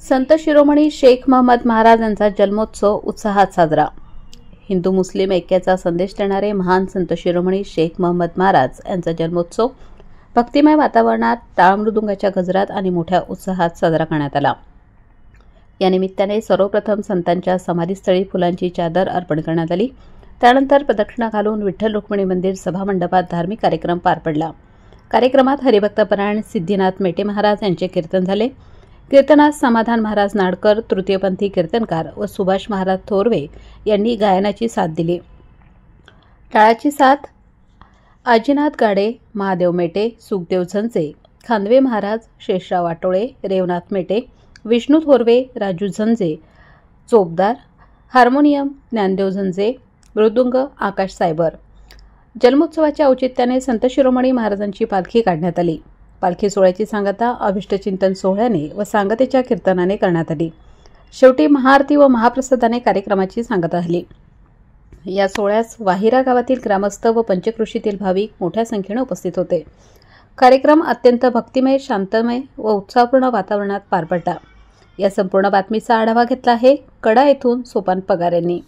संत शिरोमणी शेख महम्मद महाराज यांचा जन्मोत्सव उत्साहात साजरा। हिंदू मुस्लिम ऐक्याचा संदेश देणारे महान संत शिरोमणी शेख महम्मद महाराज यांचा जन्मोत्सव भक्तिमय वातावरणात टाळ मृदुंगाच्या गजरात आणि मोठ्या उत्साहात साजरा करण्यात आला। या निमित्ताने सर्वप्रथम संतांच्या समाधीस्थळी फुलांची चादर अर्पण करण्यात आली। त्यानंतर प्रदक्षिणा घालून विठ्ठल रुक्मिणी मंदिर सभामंडपात धार्मिक कार्यक्रम पार पडला। कार्यक्रमात हरिभक्तपरायण सिद्धीनाथ मेटे महाराज यांचे कीर्तन झाले। कीर्तनात समाधान महाराज नाडकर, तृतीयपंथी कीर्तनकार व सुभाष महाराज थोरवे यांनी गायनाची साथ दिली। टाळाची साथ आजीनाथ गाडे, महादेव मेटे, सुखदेव झंजे, खांदवे महाराज, शेषराव आटोळे, रेवनाथ मेटे, विष्णू थोरवे, राजू झंजे, चोपदार, हार्मोनियम ज्ञानदेव झंजे, मृदुंग आकाश सायबर। जन्मोत्सवाच्या औचित्याने संत शिरोमणी महाराजांची पालखी काढण्यात आली। पालखी सोहळ्याची सांगता अभिष्टचिंतन सोहळ्याने व सांगतेच्या कीर्तनाने करण्यात आली। शेवटी महाआरती व महाप्रसादाने कार्यक्रमाची सांगता झाली। या सोहळ्यास वाहिरा गावातील ग्रामस्थ व पंचक्रोशीतील भाविक मोठ्या संख्येने उपस्थित होते। कार्यक्रम अत्यंत भक्तिमय, शांतमय व उत्साहपूर्ण वातावरणात पार पडला। या संपूर्ण बातमीचा आढावा घेतला आहे कडा येथून सोपान पगार यांनी।